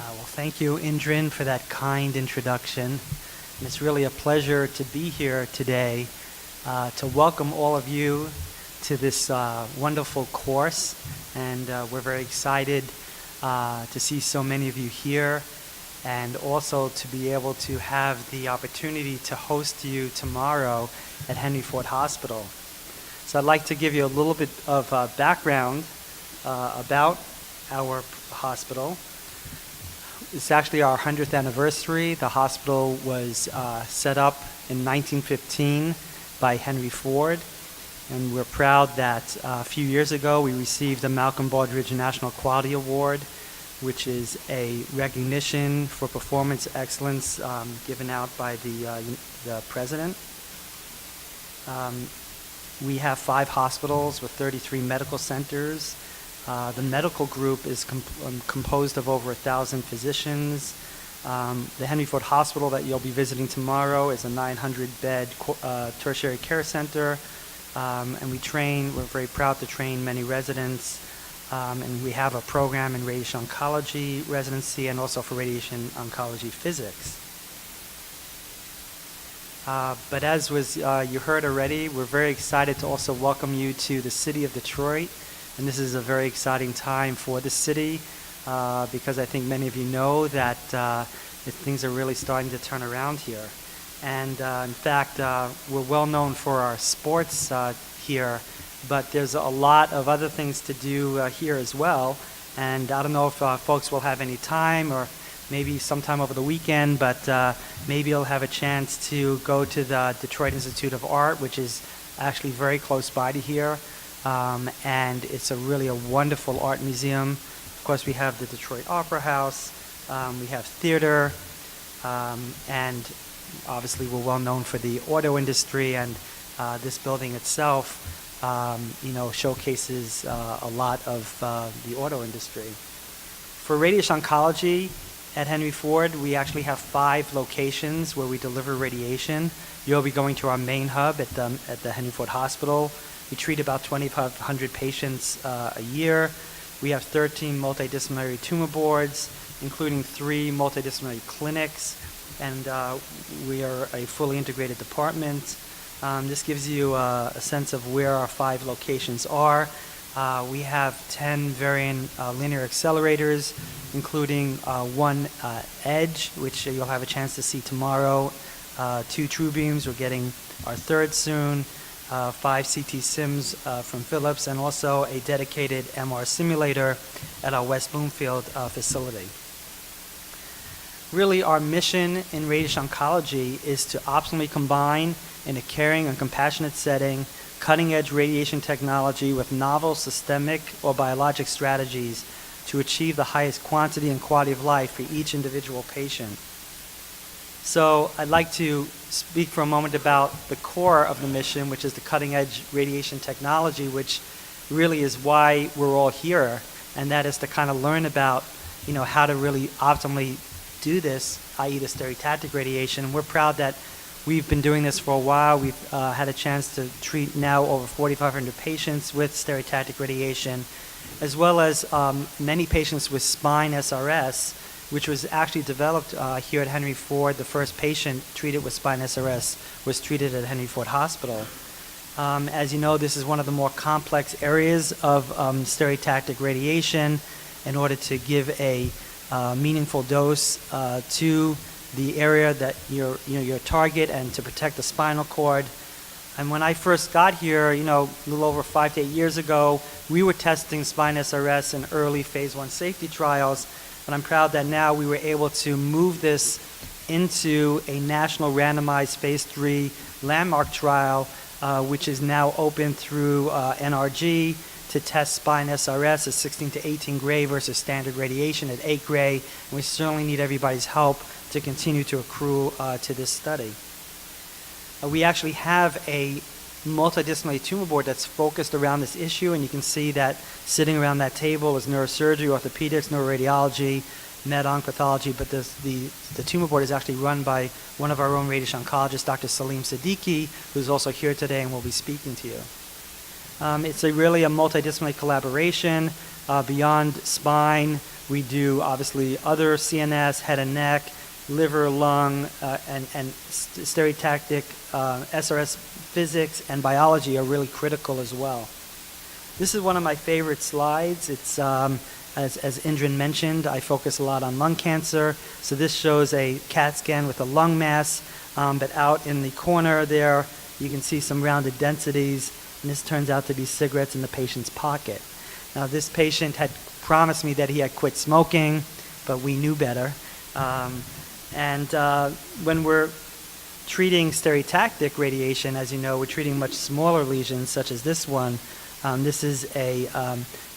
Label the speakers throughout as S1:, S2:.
S1: Well, thank you, Indrin, for that kind introduction. And it's really a pleasure to be here today to welcome all of you to this wonderful course. And we're very excited to see so many of you here, and also to be able to have the opportunity to host you tomorrow at Henry Ford Hospital. So I'd like to give you a little bit of background about our hospital. It's actually our 100th anniversary. The hospital was set up in 1915 by Henry Ford, and we're proud that a few years ago we received the Malcolm Baldrige National Quality Award, which is a recognition for performance excellence given out by the president. We have 5 hospitals with 33 medical centers. The medical group is composed of over 1,000 physicians. The Henry Ford Hospital that you'll be visiting tomorrow is a 900-bed tertiary care center, and we're very proud to train many residents, and we have a program in radiation oncology residency and also for radiation oncology physics. But as you heard already, we're very excited to also welcome you to the city of Detroit. And this is a very exciting time for the city because I think many of you know that things are really starting to turn around here. And in fact, we're well known for our sports here, but there's a lot of other things to do here as well. And I don't know if folks will have any time, or maybe sometime over the weekend, but maybe you'll have a chance to go to the Detroit Institute of Art, which is actually very close by to here. And it's really a wonderful art museum. Of course, we have the Detroit Opera House, we have theater, and obviously we're well known for the auto industry, and this building itself showcases a lot of the auto industry. For radiation oncology at Henry Ford, we actually have 5 locations where we deliver radiation. You'll be going to our main hub at the Henry Ford Hospital. We treat about 2,500 patients a year. We have 13 multidisciplinary tumor boards, including 3 multidisciplinary clinics, and we are a fully integrated department. This gives you a sense of where our 5 locations are. We have 10 varying linear accelerators, including 1 edge, which you'll have a chance to see tomorrow, 2 true beams. We're getting our 3rd soon. 5 CT SIMs from Philips, and also a dedicated MR simulator at our West Bloomfield facility. Really, our mission in radiation oncology is to optimally combine, in a caring and compassionate setting, cutting-edge radiation technology with novel systemic or biologic strategies to achieve the highest quantity and quality of life for each individual patient. So I'd like to speak for a moment about the core of the mission, which is the cutting-edge radiation technology, which really is why we're all here, and that is to kind of learn about, how to really optimally do this, i.e. the stereotactic radiation. And we're proud that we've been doing this for a while. We've had a chance to treat now over 4,500 patients with stereotactic radiation, as well as many patients with spine SRS, which was actually developed here at Henry Ford. The first patient treated with spine SRS was treated at Henry Ford Hospital. As you know, this is one of the more complex areas of stereotactic radiation. In order to give a meaningful dose to the area that your target, and to protect the spinal cord. And when I first got here, a little over 5 to 8 years ago, we were testing spine SRS in early phase 1 safety trials. But I'm proud that now we were able to move this into a national randomized phase 3 landmark trial, which is now open through NRG to test spine SRS at 16 to 18 gray versus standard radiation at 8 gray. And we certainly need everybody's help to continue to accrue to this study. We actually have a multidisciplinary tumor board that's focused around this issue, and you can see that sitting around that table is neurosurgery, orthopedics, neuroradiology, med-onc pathology, but the tumor board is actually run by one of our own radiation oncologists, Dr. Salim Siddiqui, who's also here today and will be speaking to you. It's really a multidisciplinary collaboration. Beyond spine, we do obviously other CNS, head and neck, liver, lung, and stereotactic SRS physics and biology are really critical as well. This is one of my favorite slides. It's, as Indran mentioned, I focus a lot on lung cancer. So this shows a CAT scan with a lung mass, but out in the corner there, you can see some rounded densities, and this turns out to be cigarettes in the patient's pocket. Now, this patient had promised me that he had quit smoking, but we knew better. When we're treating stereotactic radiation, as you know, we're treating much smaller lesions, such as this one. This is a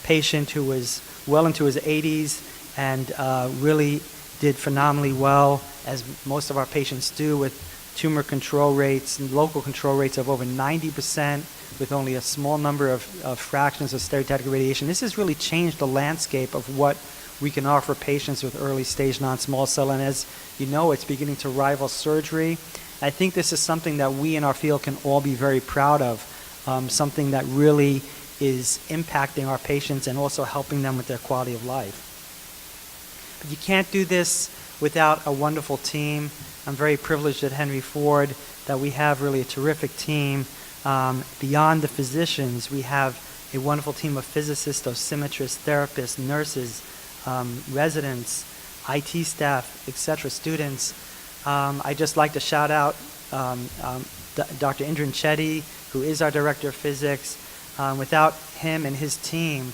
S1: patient who was well into his 80s and really did phenomenally well, as most of our patients do, with tumor control rates and local control rates of over 90%, with only a small number of fractions of stereotactic radiation. This has really changed the landscape of what we can offer patients with early stage non-small cell, and as you know, it's beginning to rival surgery. I think this is something that we in our field can all be very proud of, something that really is impacting our patients and also helping them with their quality of life. But you can't do this without a wonderful team. I'm very privileged at Henry Ford that we have really a terrific team. Beyond the physicians, we have a wonderful team of physicists, dosimetrists, therapists, nurses, residents, IT staff, etc., students. I'd just like to shout out Dr. Indran Chetty, who is our director of physics. Without him and his team,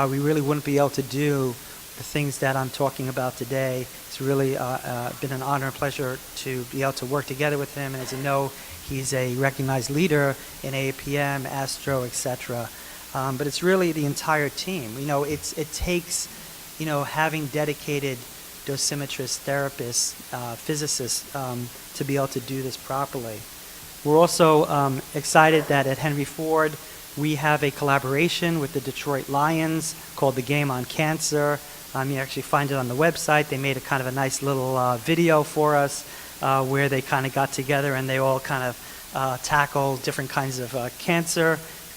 S1: we really wouldn't be able to do the things that I'm talking about today. It's really been an honor and pleasure to be able to work together with him. And as you know, he's a recognized leader in AAPM, Astro, etc. But it's really the entire team. You know, it takes, you know, having dedicated dosimetrists, therapists, physicists to be able to do this properly. We're also excited that at Henry Ford we have a collaboration with the Detroit Lions called The Game on Cancer. You actually find it on the website. They made a kind of a nice little video for us where they kind of got together and they all kind of tackle different kinds of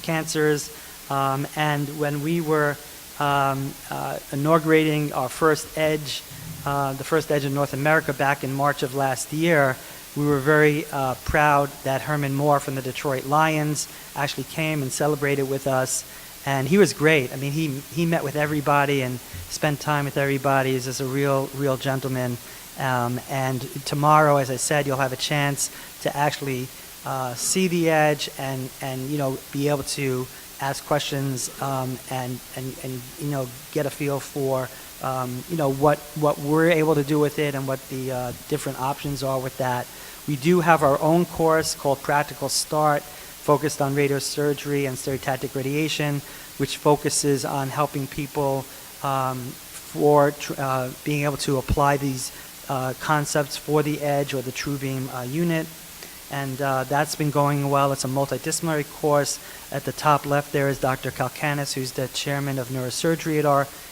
S1: cancers. And when we were inaugurating our first EDGE, the first EDGE in North America back in March of last year, we were very proud that Herman Moore from the Detroit Lions actually came and celebrated with us. And he was great. I mean, he met with everybody and spent time with everybody. He's just a real gentleman. And tomorrow, as I said, you'll have a chance to actually see the EDGE and you know, be able to ask questions and you know, get a feel for you know, what we're able to do with it and what the different options are with that. We do have our own course called Practical Start, focused on radiosurgery and stereotactic radiation, which focuses on helping people for being able to apply these concepts for the EDGE or the TrueBeam unit. And that's been going well. It's a multidisciplinary course. At the top left there is Dr. Kalkanis, who's the chairman of neurosurgery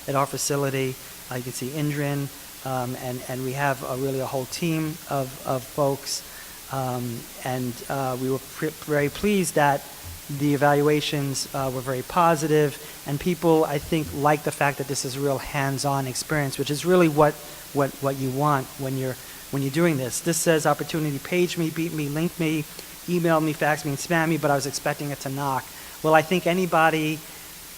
S1: at our facility. You can see Indran, and we have really a whole team of folks. We were very pleased that the evaluations were very positive, and people, I think, like the fact that this is a real hands-on experience, which is really what you want when you're doing this. This says opportunity: page me, beat me, link me, email me, fax me, and spam me, but I was expecting it to knock. Well, I think anybody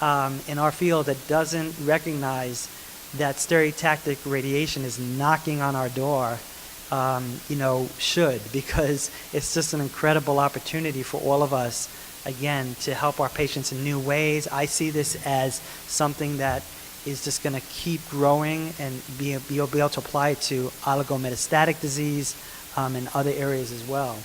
S1: in our field that doesn't recognize that stereotactic radiation is knocking on our door, you know, should, because it's just an incredible opportunity for all of us, again, to help our patients in new ways. I see this as something that is just going to keep growing and be able to apply it to oligometastatic disease and other areas as well.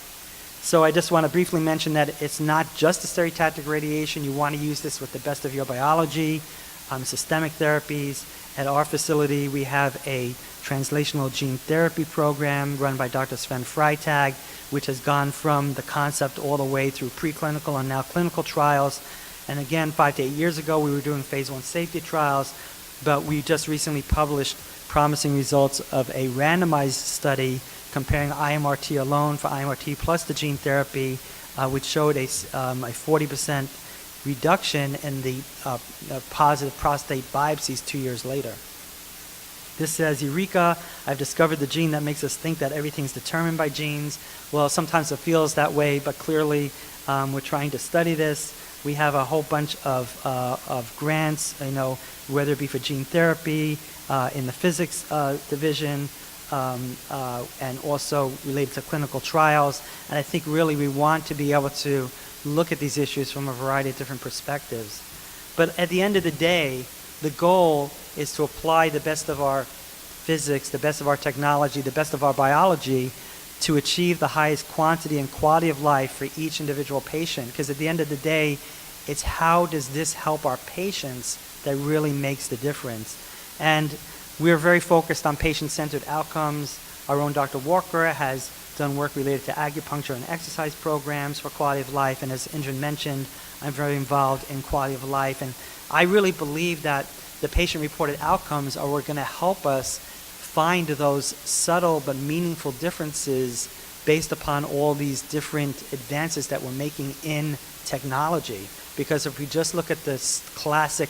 S1: So I just want to briefly mention that it's not just the stereotactic radiation. You want to use this with the best of your biology, systemic therapies. At our facility, we have a translational gene therapy program run by Dr. Sven Freitag, which has gone from the concept all the way through preclinical and now clinical trials. And again, 5 to 8 years ago, we were doing phase 1 safety trials, but we just recently published promising results of a randomized study comparing IMRT alone for IMRT plus the gene therapy, which showed a 40% reduction in the positive prostate biopsies 2 years later. This says, Eureka, I've discovered the gene that makes us think that everything's determined by genes. Well, sometimes it feels that way, but clearly we're trying to study this. We have a whole bunch of grants, whether it be for gene therapy, in the physics division, and also related to clinical trials. And I think really we want to be able to look at these issues from a variety of different perspectives. But at the end of the day, the goal is to apply the best of our physics, the best of our technology, the best of our biology to achieve the highest quantity and quality of life for each individual patient. Because at the end of the day, it's how does this help our patients that really makes the difference. And we're very focused on patient-centered outcomes. Our own Dr. Walker has done work related to acupuncture and exercise programs for quality of life. And as Indran mentioned, I'm very involved in quality of life. And I really believe that the patient-reported outcomes are going to help us find those subtle but meaningful differences based upon all these different advances that we're making in technology. Because if we just look at this classic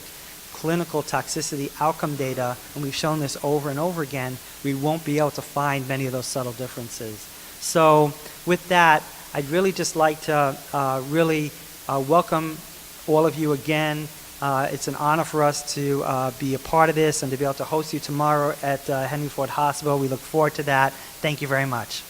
S1: clinical toxicity outcome data, and we've shown this over and over again, we won't be able to find many of those subtle differences. So with that, I'd really just like to welcome all of you again. It's an honor for us to be a part of this and to be able to host you tomorrow at Henry Ford Hospital. We look forward to that. Thank you very much.